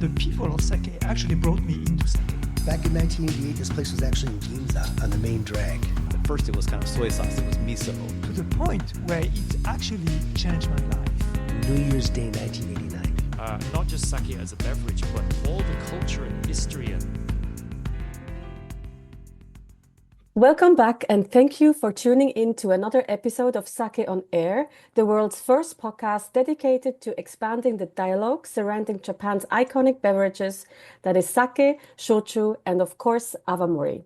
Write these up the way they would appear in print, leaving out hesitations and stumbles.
the people of sake actually brought me into sake. Back in 1988, this place was actually in Ginza on the main drag. At first it was kind of soy sauce, it was miso. To the point where it actually changed my life. New Year's Day 1989. Not just sake as a beverage, but all the culture and history and Welcome back, and thank you for tuning in to another episode of Sake on Air, the world's first podcast dedicated to expanding the dialogue surrounding Japan's iconic beverages, that is sake, shochu, and of course, awamori.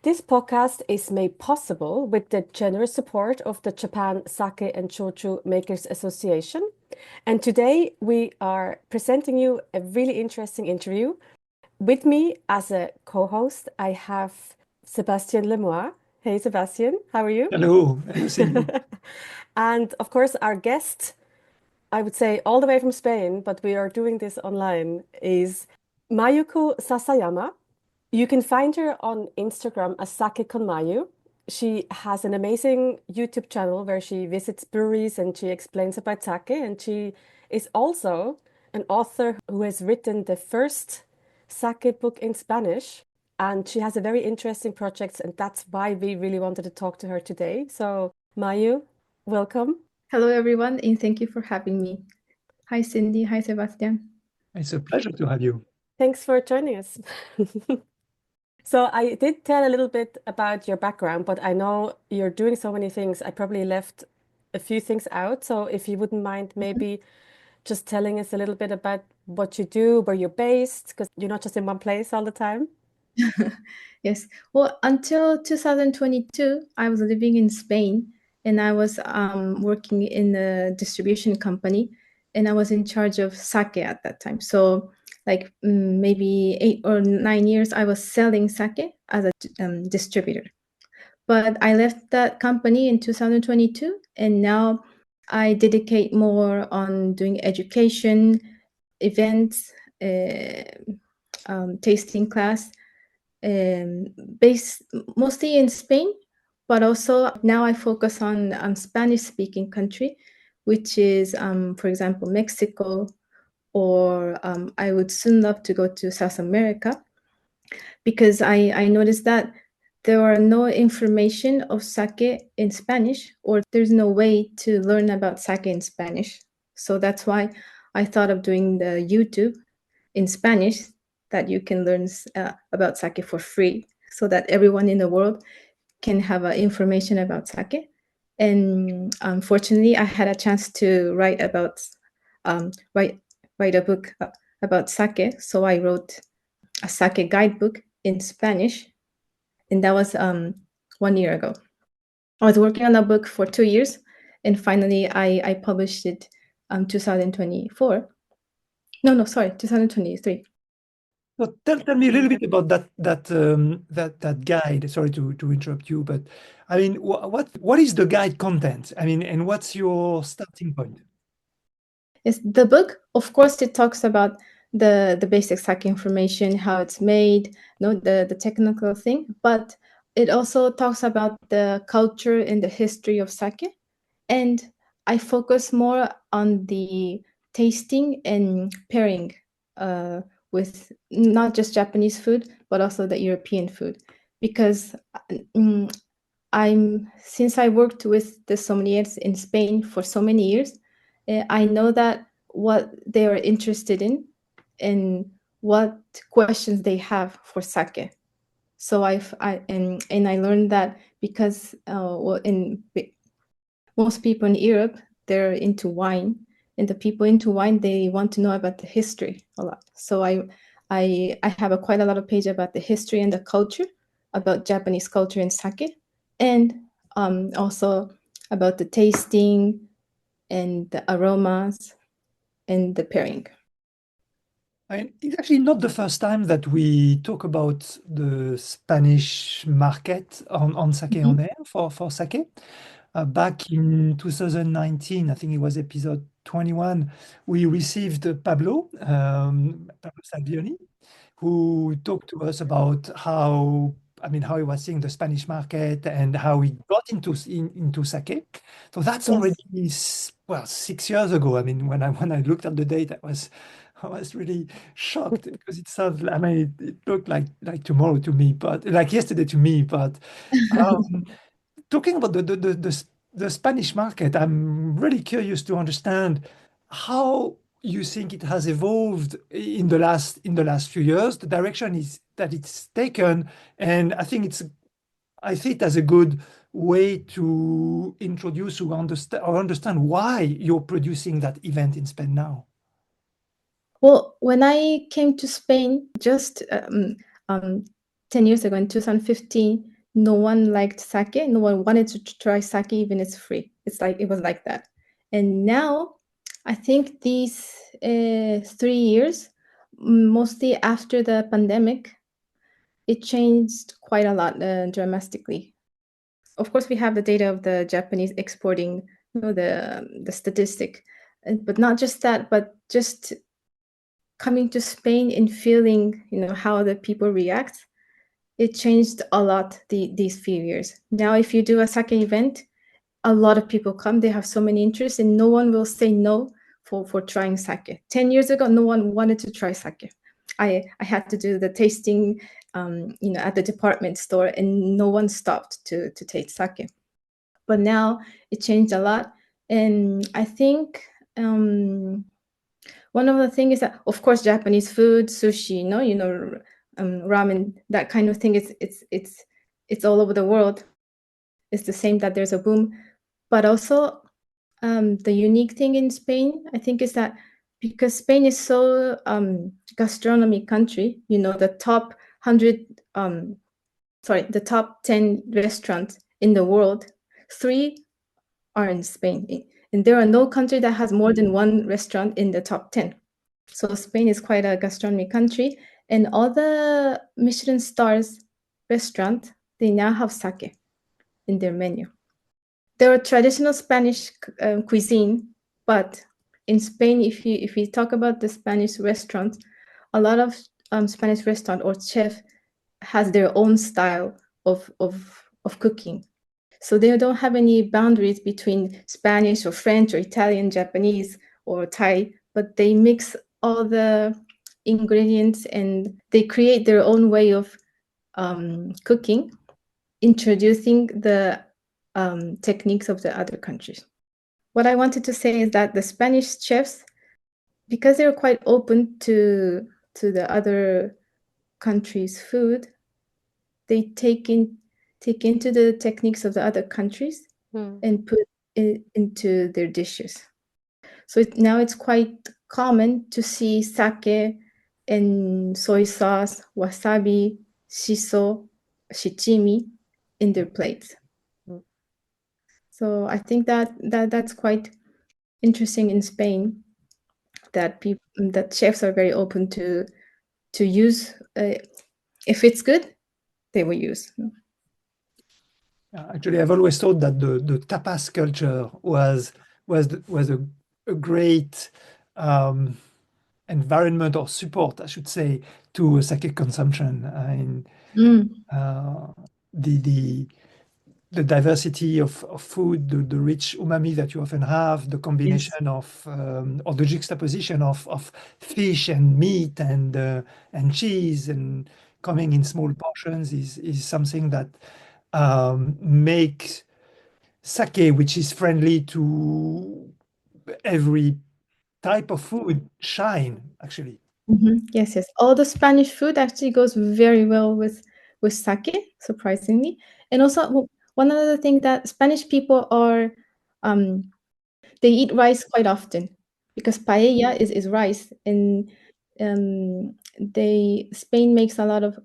This podcast is made possible with the generous support of the Japan Sake and Shochu Makers Association. And today we are presenting you a really interesting interview. With me as a co-host, I have Sébastien Lemoy. Hey, Sébastien, how are you? Hello. And of course, our guest, I would say all the way from Spain, but we are doing this online, is Mayuko Sasayama. You can find her on Instagram as Sake con Mayu. She has an amazing YouTube channel where she visits breweries and she explains about sake. And she is also an author who has written the first sake book in Spanish. And she has a very interesting project, and that's why we really wanted to talk to her today. So, Mayu, welcome. Hello, everyone, and thank you for having me. Hi, Cindy. Hi, Sebastian. It's a pleasure to have you. Thanks for joining us. So I did tell a little bit about your background, but I know you're doing so many things. I probably left a few things out. So if you wouldn't mind maybe just telling us a little bit about what you do, where you're based, because you're not just in one place all the time. Yes. Well, until 2022, I was living in Spain, and I was working in a distribution company, and I was in charge of sake at that time. So like maybe 8 or 9 years, I was selling sake as a distributor. But I left that company in 2022, and now I dedicate more on doing education, events, tasting class, based mostly in Spain, but also now I focus on Spanish-speaking country, which is, for example, Mexico, or I would soon love to go to South America, because I noticed that there are no information of sake in Spanish, or there's no way to learn about sake in Spanish. So that's why I thought of doing the YouTube in Spanish, that you can learn about sake for free, so that everyone in the world can have information about sake. And unfortunately, I had a chance to write a book about sake. So I wrote a sake guidebook in Spanish, and that was 1 year ago. I was working on that book for 2 years, and finally I published it 2024. No, sorry, 2023. So tell me a little bit about that guide. Sorry to interrupt you, but I mean, what is the guide content? I mean, and what's your starting point? Yes, the book, of course, it talks about the basic sake information, how it's made, the technical thing, but it also talks about the culture and the history of sake. And I focus more on the tasting and pairing with not just Japanese food, but also the European food, because since I worked with the sommeliers in Spain for so many years, I know that what they are interested in and what questions they have for sake. So I learned that because most people in Europe, they're into wine, and the people into wine, they want to know about the history a lot. So I have quite a lot of page about the history and the culture, about Japanese culture and sake, and also about the tasting and the aromas and the pairing. It's actually not the first time that we talk about the Spanish market on sake on air for sake. Back in 2019, I think it was episode 21, we received Pablo Salvioni, who talked to us about how he was seeing the Spanish market and how he got into sake. So that's already 6 years ago. I mean, when I looked at the date, that was I was really shocked because it sounds, I mean, it looked like tomorrow to me, but like yesterday to me. But um, talking about the Spanish market, I'm really curious to understand how you think it has evolved in the last few years, the direction is that it's taken, and I see it as a good way to introduce or understand why you're producing that event in Spain now. Well, when I came to Spain just 10 years ago in 2015, no one liked sake. No one wanted to try sake, even it's free. It was like that. And now, I think these 3 years, mostly after the pandemic, it changed quite a lot dramatically. Of course, we have the data of the Japanese exporting, the statistic, but not just that, but just coming to Spain and feeling, how the people react. It changed a lot these few years. Now, if you do a sake event, a lot of people come. They have so many interests, and no one will say no for trying sake. 10 years ago, no one wanted to try sake. I had to do the tasting, at the department store, and no one stopped to taste sake. But now it changed a lot, and I think one of the things is that, of course, Japanese food, sushi, ramen, that kind of thing. It's all over the world. It's the same that there's a boom, but also the unique thing in Spain, I think, is that because Spain is so gastronomy country, the top 10 restaurants in the world, 3 are in Spain. And there are no country that has more than 1 restaurant in the top 10. So Spain is quite a gastronomy country. And all the Michelin stars restaurant, they now have sake in their menu. There are traditional Spanish cuisine, but in Spain, if you talk about the Spanish restaurants, a lot of Spanish restaurant or chef has their own style of cooking. So they don't have any boundaries between Spanish or French or Italian, Japanese or Thai, but they mix all the ingredients and they create their own way of cooking, introducing the techniques of the other countries. What I wanted to say is that the Spanish chefs, because they're quite open to the other countries' food, they take into the techniques of the other countries and put it into their dishes. So now it's quite common to see sake and soy sauce, wasabi, shiso, shichimi in their plates. So I think that's quite interesting in Spain, that chefs are very open to use. If it's good, they will use. Actually, I've always thought that the tapas culture was a great environment or support, I should say, to sake consumption. The diversity of food, the rich umami that you often have, the combination of or the juxtaposition of fish and meat and cheese and coming in small portions is something that makes sake, which is friendly to every type of food, shine, actually. Yes. All the Spanish food actually goes very well with sake, surprisingly. And also, one other thing that Spanish people are, they eat rice quite often because paella is rice, and Spain makes a lot of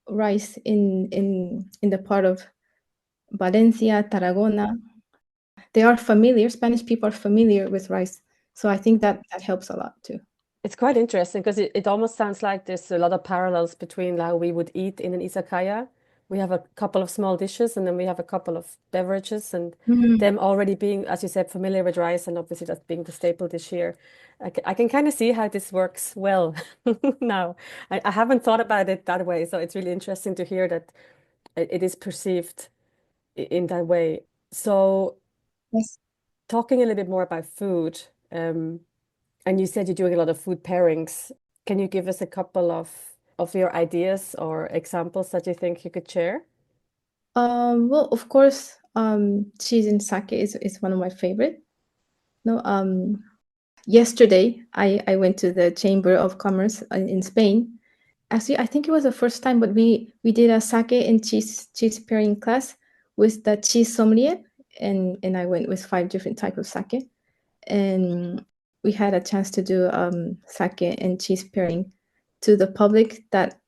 rice in the part of Valencia, Tarragona. Spanish people are familiar with rice. So I think that helps a lot too. It's quite interesting because it almost sounds like there's a lot of parallels between how we would eat in an izakaya. We have a couple of small dishes and then we have a couple of beverages, and them already being, as you said, familiar with rice, and obviously that being the staple dish here. I can kind of see how this works well now. I haven't thought about it that way, so it's really interesting to hear that it is perceived in that way. So Yes. talking a little bit more about food, And you said you're doing a lot of food pairings. Can you give us a couple of your ideas or examples that you think you could share? Well, of course, cheese and sake is one of my favorite. No, yesterday I went to the Chamber of Commerce in Spain. Actually, I think it was the first time, but we did a sake and cheese pairing class with the cheese sommelier, and I went with 5 different types of sake, and we had a chance to do sake and cheese pairing to the public that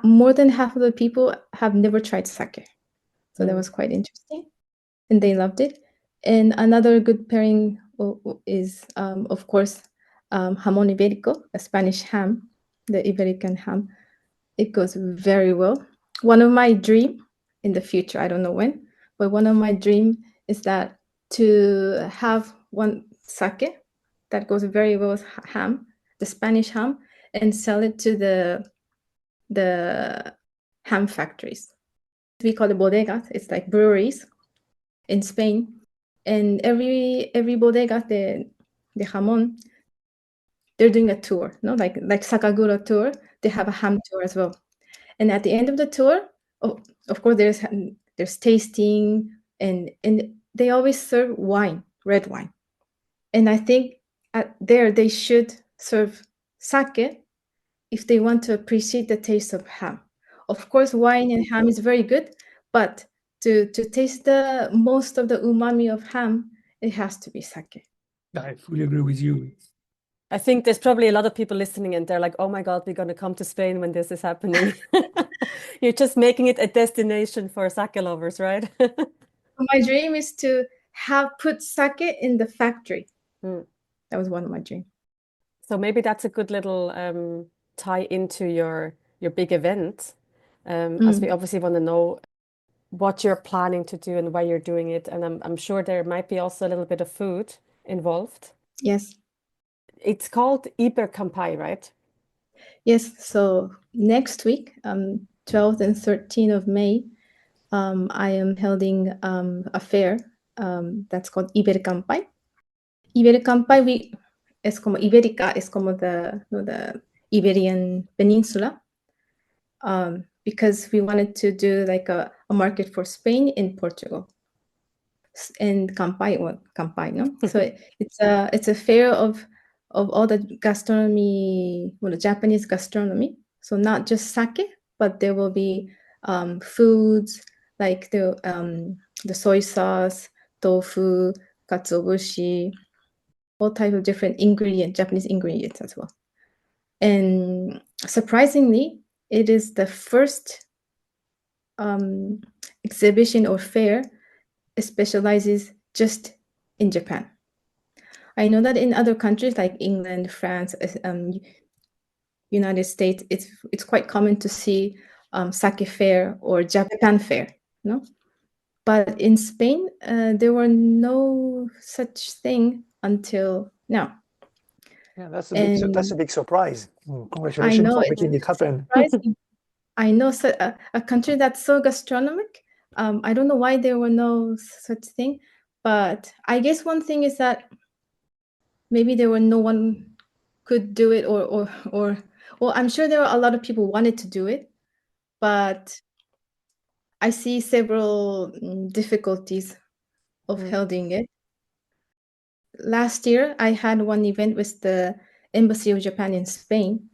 more than half of the people have never tried sake. So that was quite interesting, and they loved it. And another good pairing is, of course, jamón ibérico, a Spanish ham, the Iberican ham. It goes very well. One of my dream in the future, I don't know when, but one of my dream is that to have one sake that goes very well with ham, the Spanish ham, and sell it to the ham factories. We call it bodegas. It's like breweries in Spain, and every bodega de jamón, they're doing a tour, no, like Sakagura tour. They have a ham tour as well, and at the end of the tour, of course, there's tasting, and they always serve wine, red wine, and I think there they should serve sake if they want to appreciate the taste of ham. Of course, wine and ham is very good, but to taste the most of the umami of ham, it has to be sake. I fully agree with you. I think there's probably a lot of people listening and they're like, oh my God, we're going to come to Spain when this is happening. You're just making it a destination for sake lovers, right? My dream is to put sake in the factory. Mm. That was one of my dreams. So maybe that's a good little tie into your big event, as we obviously want to know what you're planning to do and why you're doing it. And I'm sure there might be also a little bit of food involved. Yes. It's called Iberkanpai, right? Yes. So next week, 12th and 13th of May, I am holding a fair that's called Iberkanpai. Iberkanpai es como Ibérica, es como the Iberian Peninsula, because we wanted to do like a market for Spain and Portugal. And kampai, no? So it's a fair of all the gastronomy, well, the Japanese gastronomy. So not just sake, but there will be foods like the soy sauce, tofu, katsuobushi, all types of different Japanese ingredients as well. And surprisingly, it is the first exhibition or fair specializes just in Japan. I know that in other countries like England, France, United States, it's quite common to see sake fair or Japan fair, no? But in Spain, there were no such thing until now. Yeah, that's a big surprise. Congratulations I know, for it's making it happen. surprising. I know a country that's so gastronomic. I don't know why there were no such thing, but I guess one thing is that maybe there were no one could do it, or well, I'm sure there were a lot of people wanted to do it, but I see several difficulties of holding it. Last year, I had one event with the Embassy of Japan in Spain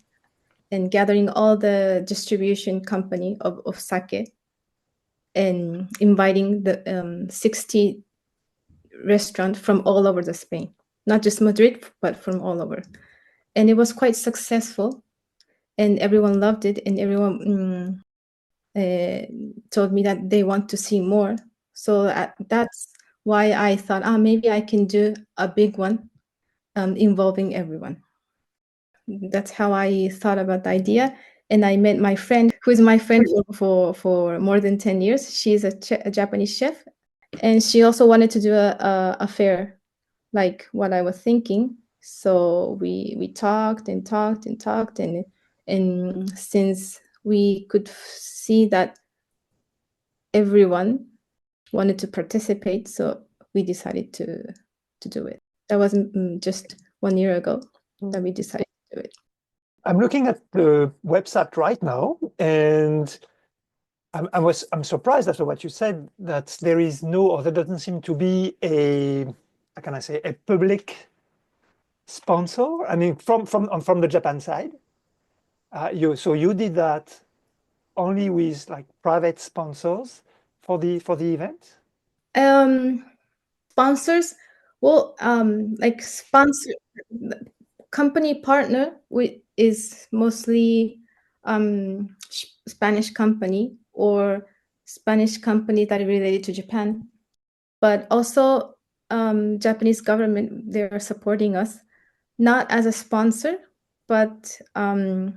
and gathering all the distribution company of sake and inviting the 60 restaurants from all over the Spain, not just Madrid, but from all over. And it was quite successful, and everyone loved it, and everyone told me that they want to see more. So that's why I thought, maybe I can do a big one involving everyone. That's how I thought about the idea. And I met my friend, who is my friend for more than 10 years. She's a Japanese chef, and she also wanted to do a fair like what I was thinking. So we talked and talked and talked, and since we could see that everyone wanted to participate, so we decided to do it. That was just 1 year ago. that we decided to do it. I'm looking at the website right now, and I'm surprised after what you said that there is no, or there doesn't seem to be a, how can I say, a public sponsor. I mean, from the Japan side, you did that only with like private sponsors for the event. Sponsors, well, like sponsor company partner is mostly Spanish company or Spanish company that are related to Japan, but also Japanese government, they are supporting us, not as a sponsor, but the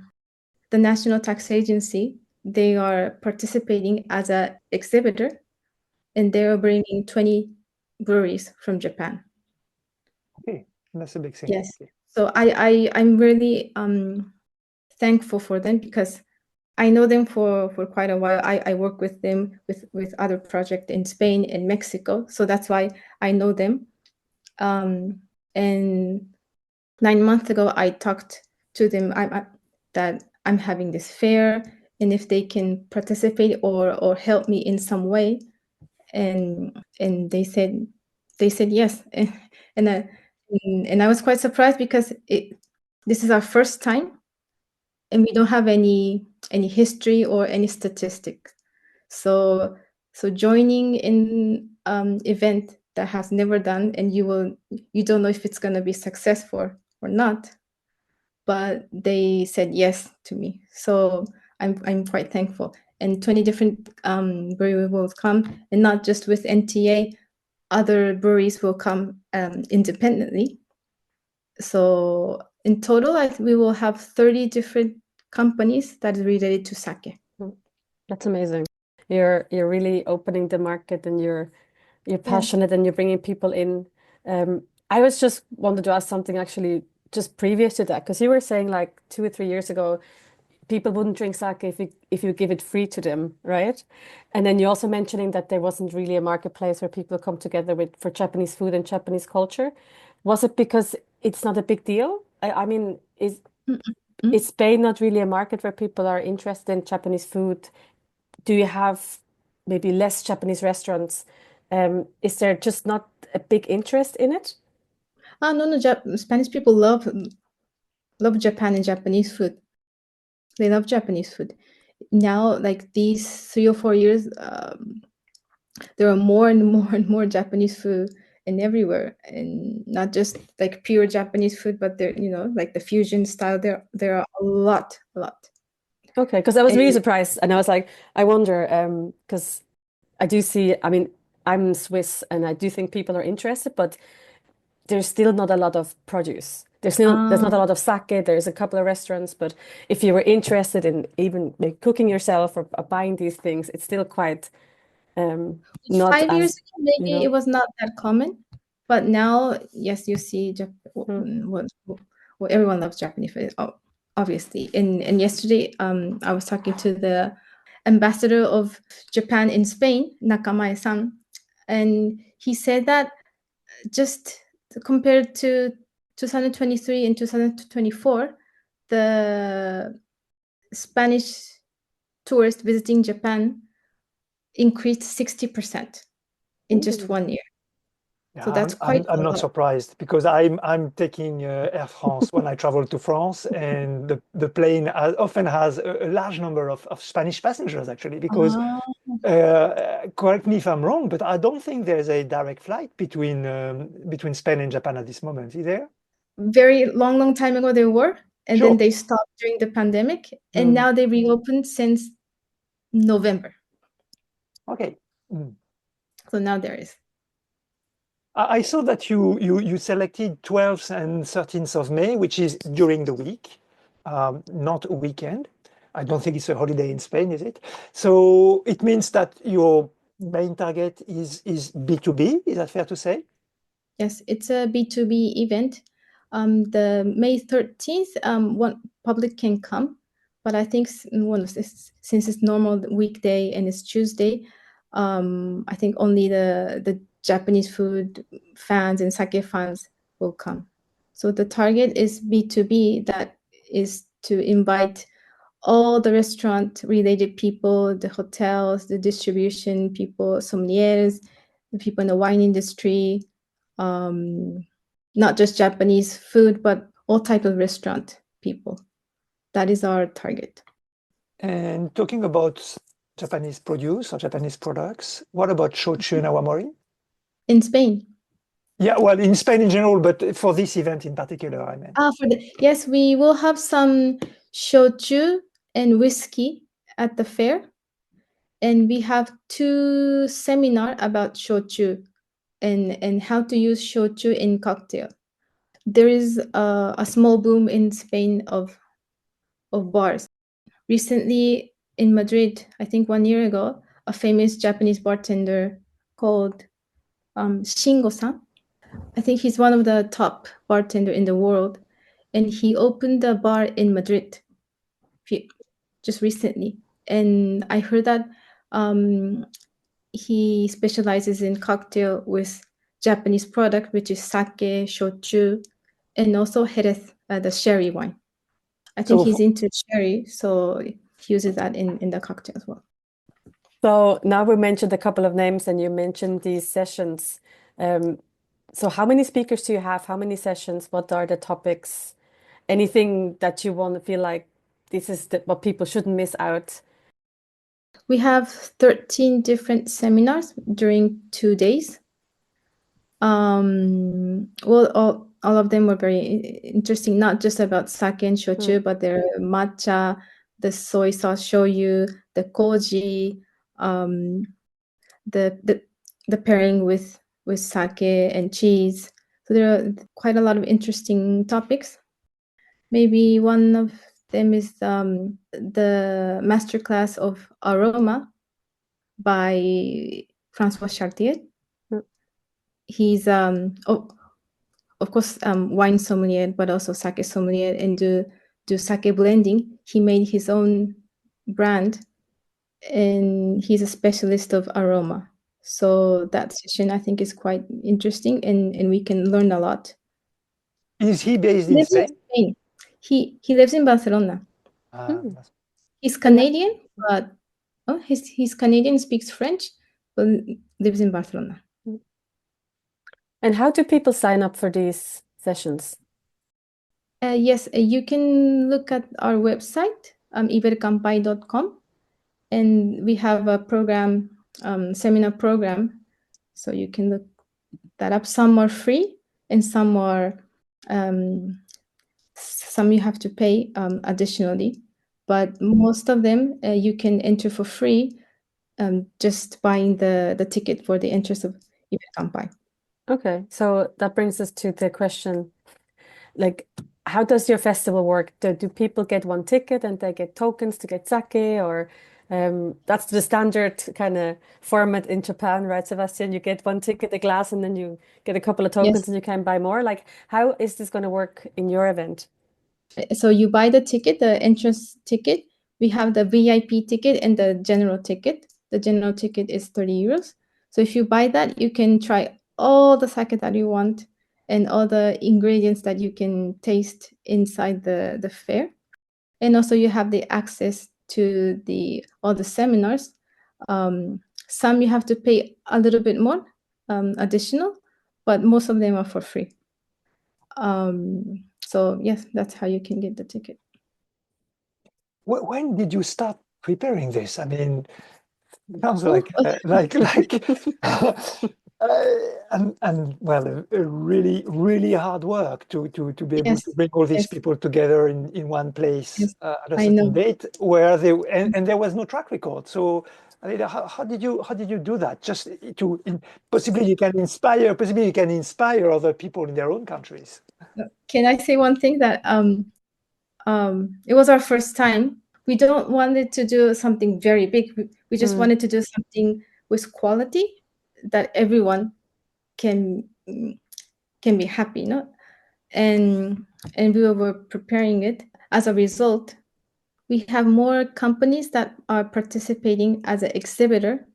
National Tax Agency, they are participating as an exhibitor, and they are bringing 20 breweries from Japan. Okay, that's a big thing. Yes. Okay. So I'm really thankful for them because I know them for quite a while. I work with them with other projects in Spain and Mexico. So that's why I know them. And 9 months ago, I talked to them that I'm having this fair, and if they can participate or help me in some way, and they said yes, and I was quite surprised because this is our first time, and we don't have any history or any statistics. So joining in event that has never done, and you don't know if it's going to be successful or not, but they said yes to me. So I'm quite thankful. And 20 different breweries will come, and not just with NTA, other breweries will come independently. So in total, we will have 30 different companies that is related to sake. That's amazing. You're really opening the market, and you're passionate, and you're bringing people in. I was just wanted to ask something actually just previous to that, because you were saying like 2 or 3 years ago, people wouldn't drink sake if you give it free to them, right? And then you're also mentioning that there wasn't really a marketplace where people come together for Japanese food and Japanese culture. Was it because it's not a big deal? I mean, is Spain not really a market where people are interested in Japanese food? Do you have maybe less Japanese restaurants? Is there just not a big interest in it? No, Spanish people love Japan and Japanese food. They love Japanese food. Now, like these 3 or 4 years, there are more and more and more Japanese food and everywhere, and not just like pure Japanese food, but there, like the fusion style. There are a lot. Okay, because I was really And surprised, and I was like, I wonder, because I do see, I mean, I'm Swiss, and I do think people are interested, but there's still not a lot of produce. There's not a lot of sake. There's a couple of restaurants, but if you were interested in even like cooking yourself or buying these things, it's still quite not 5 years as, ago, maybe it was not that common, but now, yes, you see, everyone loves Japanese food, obviously. And yesterday, I was talking to the ambassador of Japan in Spain, Nakamae-san, and he said that just compared to 2023 and 2024, the Spanish tourists visiting Japan increased 60% in just 1 year. Yeah, So that's quite I'm a not lot. surprised because I'm taking Air France when I travel to France, and the plane often has a large number of Spanish passengers actually, because correct me if I'm wrong, but I don't think there's a direct flight between Spain and Japan at this moment, is there? Very long time ago there were, and then Sure. they stopped during the pandemic, and now they reopened since November. Okay. Mm. So now there is. I saw that you selected 12th and 13th of May, which is during the week, not a weekend. I don't think it's a holiday in Spain, is it? So it means that your main target is B2B. Is that fair to say? Yes, it's a B2B event. The May 13th, one public can come, but I think since it's normal weekday and it's Tuesday, I think only the Japanese food fans and sake fans will come. So the target is B2B, that is to invite all the restaurant-related people, the hotels, the distribution people, sommeliers, the people in the wine industry, not just Japanese food, but all type of restaurant people. That is our target. And talking about Japanese produce or Japanese products, what about shochu and awamori? In Spain. Yeah, well, in Spain in general, but for this event in particular, I meant. Yes, we will have some shochu and whiskey at the fair. And we have 2 seminars about shochu and how to use shochu in cocktail. There is a small boom in Spain of bars. Recently in Madrid, I think 1 year ago, a famous Japanese bartender called Shingo-san. I think he's one of the top bartender in the world, and he opened a bar in Madrid just recently. And I heard that he specializes in cocktail with Japanese product, which is sake, shochu, and also Jerez, the sherry wine. I think So he's into sherry, so he uses that in the cocktail as well. So now we mentioned a couple of names and you mentioned these sessions. So how many speakers do you have? How many sessions? What are the topics? Anything that you want to feel like this is what people shouldn't miss out? We have 13 different seminars during 2 days. Well, all of them were very interesting, not just about sake and shochu, but there are matcha, the soy sauce shoyu, the koji, the pairing with sake and cheese. So there are quite a lot of interesting topics. Maybe one of them is the masterclass of aroma by Francois Chartier. He's of course wine sommelier, but also sake sommelier, and do sake blending. He made his own brand, and he's a specialist of aroma. So that session I think is quite interesting, and we can learn a lot. is he based He in lives in Spain? Spain. He lives in Barcelona. He's Canadian, but he's Canadian, speaks French, but lives in Barcelona. And how do people sign up for these sessions? Yes, you can look at our website, iberkanpai.com, and we have a program, seminar program, so you can look that up. Some are free, and some are some you have to pay additionally, but most of them you can enter for free, just buying the ticket for the entrance of Iberkanpai. Okay, so that brings us to the question, like, how does your festival work? Do people get one ticket and they get tokens to get sake, or that's the standard kind of format in Japan, right, Sebastian? You get one ticket, a glass, and then you get a couple of tokens and you can buy more. Like, how is this going to work in your event? So you buy the ticket, the entrance ticket. We have the VIP ticket and the general ticket. The general ticket is 30 euros. So if you buy that, you can try all the sake that you want and all the ingredients that you can taste inside the fair. And also you have the access to all the seminars. Some you have to pay a little bit more additional, but most of them are for free. So yes, that's how you can get the ticket. When did you start preparing this? I mean, it sounds like and well, a really hard work to be able to bring all these people together in one place at a certain date where and there was no track record. So I mean, how did you do that? Just possibly you can inspire other people in their own countries. Can I say one thing that it was our first time. We don't wanted to do something very big. We just wanted to do something with quality that everyone can be happy, no? And we were preparing it. As a result, we have more companies that are participating as an exhibitor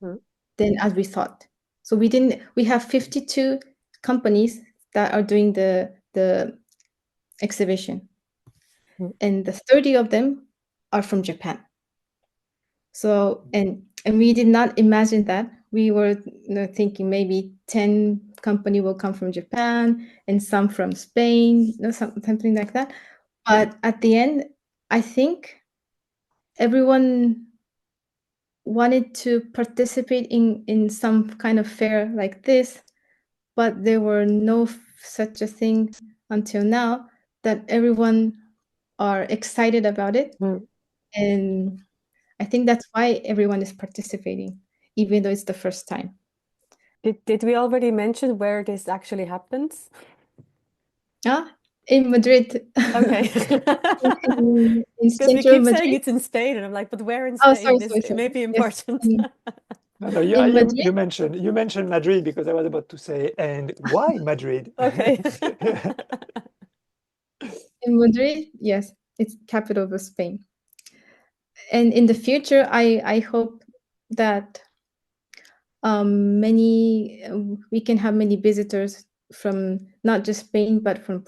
than as we thought. So we have 52 companies that are doing the the exhibition. Mm. And the 30 of them are from Japan. So, and we did not imagine that. We were thinking maybe 10 company will come from Japan and some from Spain, something like that. But at the end, I think everyone wanted to participate in some kind of fair like this, but there were no such a thing until now that everyone are excited about it. Mm. And I think that's why everyone is participating, even though it's the first time. Did we already mention where this actually happens? In Madrid. Okay. in Because we central keep saying Madrid. it's in Spain, and I'm like, but where in Oh, Spain? sorry. It may be Yes. important. No, In Madrid. you mentioned Madrid because I was about to say, and why Madrid? Okay. In Madrid, yes, it's capital of Spain. And in the future, I hope that we can have many visitors from not just Spain, but from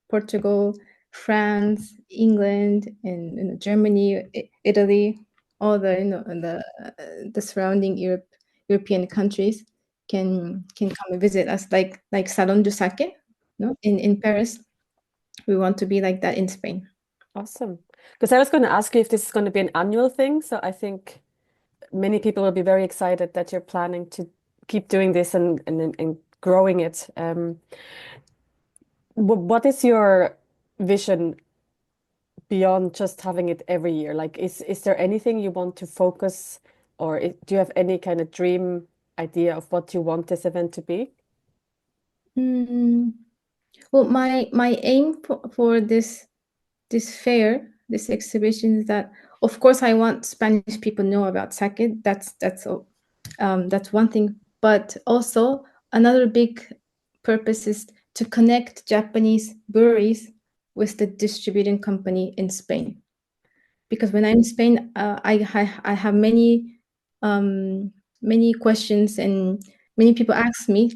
Portugal, France, England, and Germany, Italy, all the surrounding European countries can come and visit us, like Salon du Sake, in Paris. We want to be like that in Spain. Awesome. Because I was going to ask you if this is going to be an annual thing. So I think many people will be very excited that you're planning to keep doing this and growing it. What is your vision beyond just having it every year? Like, is there anything you want to focus, or do you have any kind of dream idea of what you want this event to be? Well, my aim for this fair, this exhibition, is that, of course, I want Spanish people know about sake. That's one thing. But also another big purpose is to connect Japanese breweries with the distributing company in Spain. Because when I'm in Spain, I have many questions, and many people ask me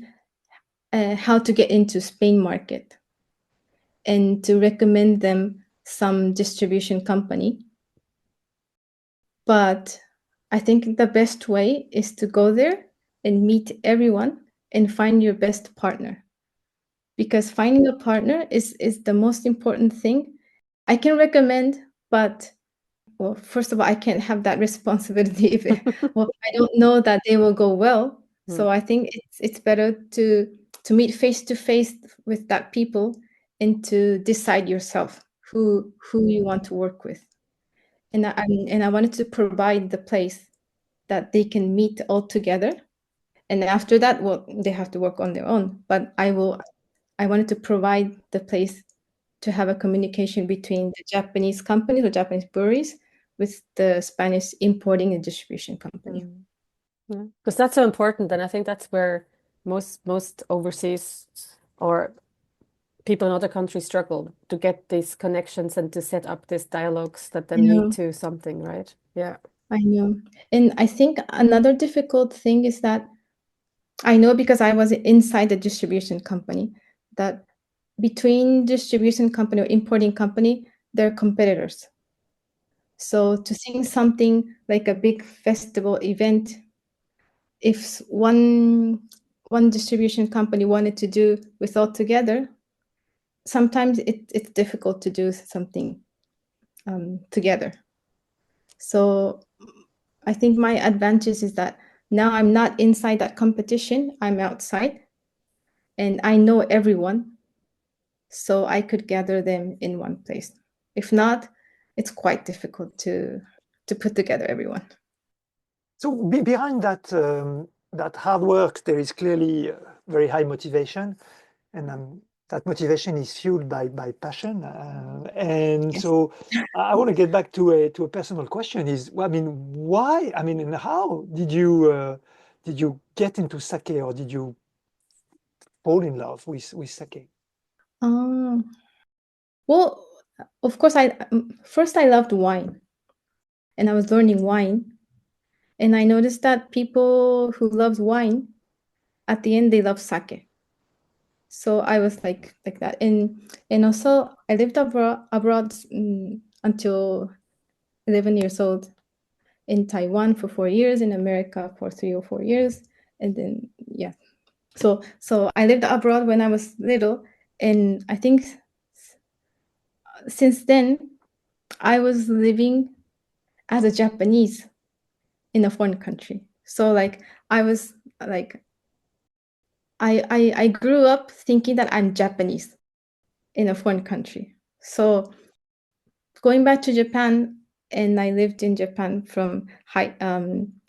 how to get into Spain market and to recommend them some distribution company. But I think the best way is to go there and meet everyone and find your best partner. Because finding a partner is the most important thing. I can recommend, but well, first of all, I can't have that responsibility if I don't know that they will go well. So I think it's better to meet face to face with that people and to decide yourself who you want to work with. And I wanted to provide the place that they can meet all together. And after that, well, they have to work on their own. But I wanted to provide the place to have a communication between the Japanese companies or Japanese breweries with the Spanish importing and distribution company. Because that's so important, and I think that's where most overseas or people in other countries struggle to get these connections and to set up these dialogues that then lead to something, right? Yeah. I know. And I think another difficult thing is that I know, because I was inside the distribution company, that between distribution company or importing company, they're competitors. So to sing something like a big festival event, if one distribution company wanted to do with all together, sometimes it's difficult to do something together. So I think my advantage is that now I'm not inside that competition, I'm outside, and I know everyone, so I could gather them in one place. If not, it's quite difficult to put together everyone. So behind that hard work, there is clearly very high motivation, and that motivation is fueled by passion. And Yes. so I want to get back to a personal question: well, I mean, why? I mean, and how did you get into sake, or did you fall in love with sake? Well, of course, first I loved wine, and I was learning wine, and I noticed that people who love wine, at the end they love sake. So I was like that. And also I lived abroad until 11 years old, in Taiwan for 4 years, in America for 3 or 4 years, and then yeah. So I lived abroad when I was little, and I think since then I was living as a Japanese in a foreign country. So like I was like I grew up thinking that I'm Japanese in a foreign country. So going back to Japan, and I lived in Japan from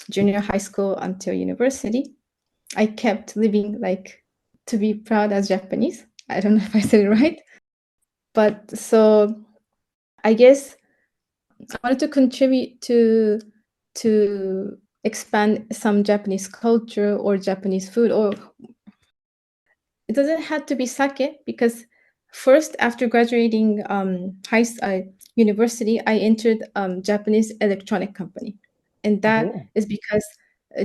junior high school until university. I kept living like to be proud as Japanese. I don't know if I said it right, but so I guess I wanted to contribute to expand some Japanese culture or Japanese food, or it doesn't have to be sake, because first after graduating university, I entered Japanese electronic company, and that Oh, is because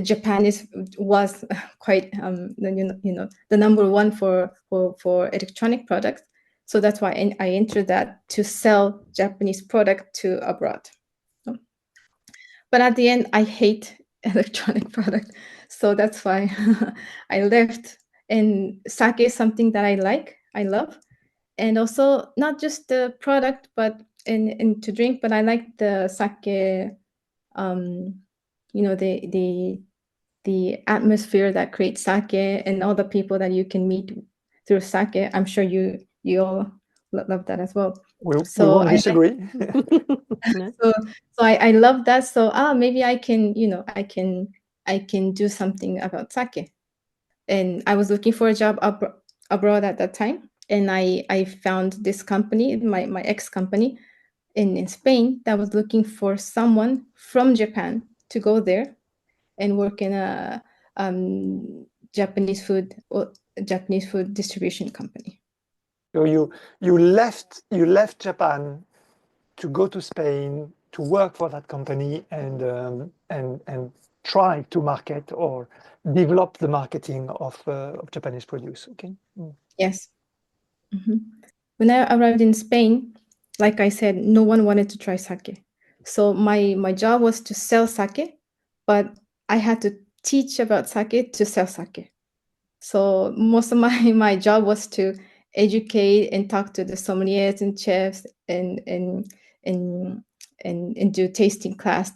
Japan was quite the number one for electronic products. So that's why I entered that to sell Japanese product to abroad. But at the end, I hate electronic product, so that's why I left. And sake is something that I love, and also not just the product, but in to drink. But I like the sake, the atmosphere that creates sake, and all the people that you can meet through sake. I'm sure you all love that as well. we So won't disagree. No? I love that. So maybe I can I can do something about sake. And I was looking for a job abroad at that time, and I found this company, my ex company in Spain, that was looking for someone from Japan to go there and work in a Japanese food distribution company. So you left Japan to go to Spain to work for that company and try to market or develop the marketing of Japanese produce. Okay. Mm. Yes. When I arrived in Spain, like I said, no one wanted to try sake. So my job was to sell sake, but I had to teach about sake to sell sake. So most of my job was to educate and talk to the sommeliers and chefs and do tasting class,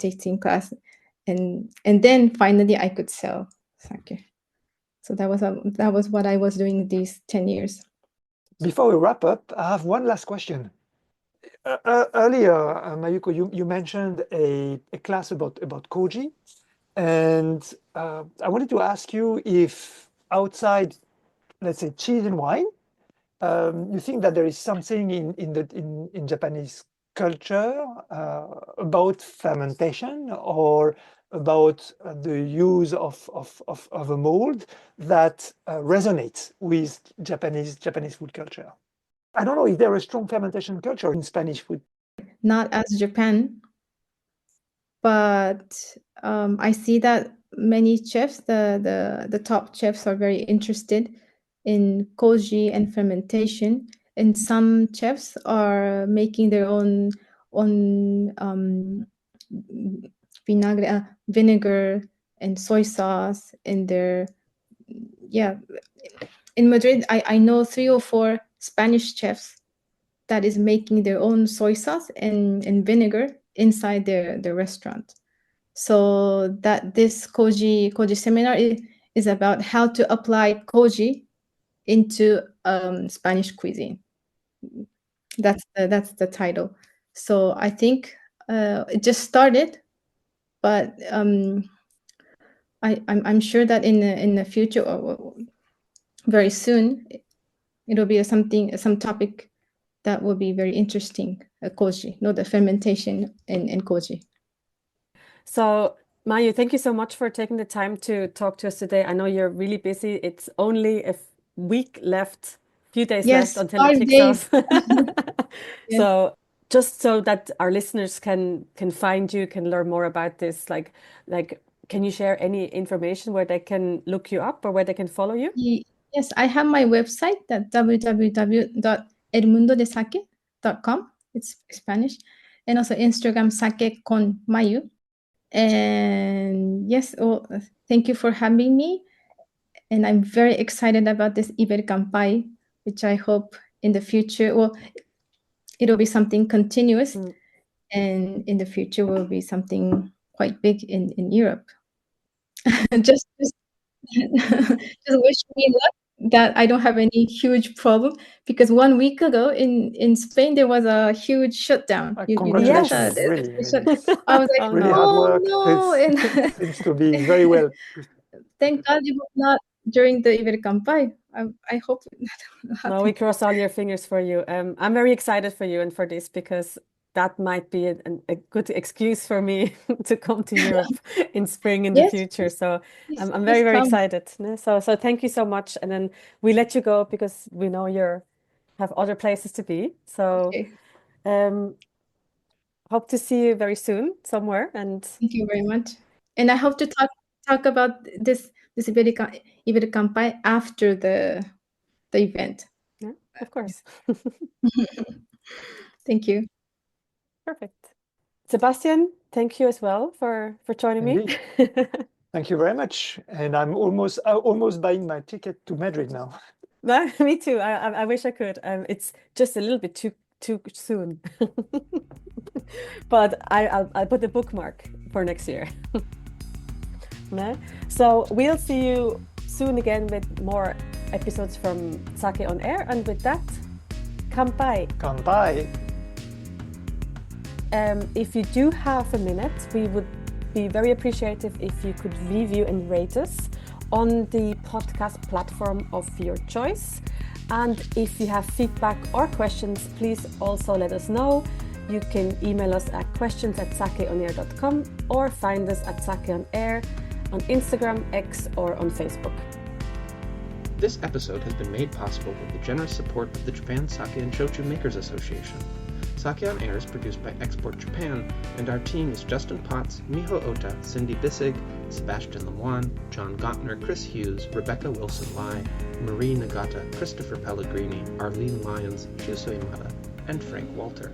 and then finally I could sell sake. So that was what I was doing these 10 years. Before we wrap up, I have one last question. Earlier, Mayuko, you mentioned a class about koji, and I wanted to ask you if outside, let's say, cheese and wine, you think that there is something in Japanese culture about fermentation or about the use of a mold that resonates with Japanese food culture. I don't know, is there a strong fermentation culture in Spanish food? Not as Japan, but I see that many chefs, the top chefs, are very interested in koji and fermentation, and some chefs are making their own vinegar and soy sauce in their in Madrid. I know 3 or 4 Spanish chefs that is making their own soy sauce and vinegar inside their restaurant. So that this koji seminar is about how to apply koji into Spanish cuisine. That's the title. So I think it just started, but I'm sure that in the future, or very soon, it'll be some topic that will be very interesting. Koji, no, the fermentation in koji. So, Mayu, thank you so much for taking the time to talk to us today. I know you're really busy. It's only a week left, few days Yes, left until it 5 kicks days. off. Yes. So just so that our listeners can find you, can learn more about this, like can you share any information where they can look you up or where they can follow you? Yes, I have my website at www.elmundodesake.com. It's Spanish. And also Instagram, sake con Mayu. And yes, thank you for having me. And I'm very excited about this Iberkanpai, which I hope in the future, it'll be something continuous. And in the future will be something quite big in Europe. just wish me luck that I don't have any huge problem, because 1 week ago in Spain there was a huge shutdown. You know that Congratulations, Yes. really. I mean, I was like, Oh really no. hard oh work. no, It and seems to be very well. thank God it was not during the Iberkanpai. I hope it not No, we happen. cross all your fingers for you. I'm very excited for you and for this, because that might be a good excuse for me to come to Europe in spring in the Yes, future. So please, I'm please very, very come. excited. No? So thank you so much. And then we let you go because we know you have other places to be. So Okay. hope to see you very soon somewhere. And Thank you very much. And I hope to talk about this Iberkanpai after the event. yeah, of course. Thank you. Perfect. Sebastian, thank you as well for joining me. Indeed. Thank you very much. And I'm almost buying my ticket to Madrid now. No, me too. I wish I could. It's just a little bit too soon. But I'll put a bookmark for next year. No? So we'll see you soon again with more episodes from Sake on Air. And with that, kampai. Kampai. If you do have a minute, we would be very appreciative if you could review and rate us on the podcast platform of your choice. And if you have feedback or questions, please also let us know. You can email us at questions@sakeonair.com or find us at Sake on Air on Instagram, X, or on Facebook. This episode has been made possible with the generous support of the Japan Sake and Shochu Makers Association. Sake on Air is produced by Export Japan, and our team is Justin Potts, Miho Ota, Cindy Bissig, Sebastian Lemoine, John Gottner, Chris Hughes, Rebecca Wilson-Lai, Marie Nagata, Christopher Pellegrini, Arlene Lyons, Shuso Imada, and Frank Walter.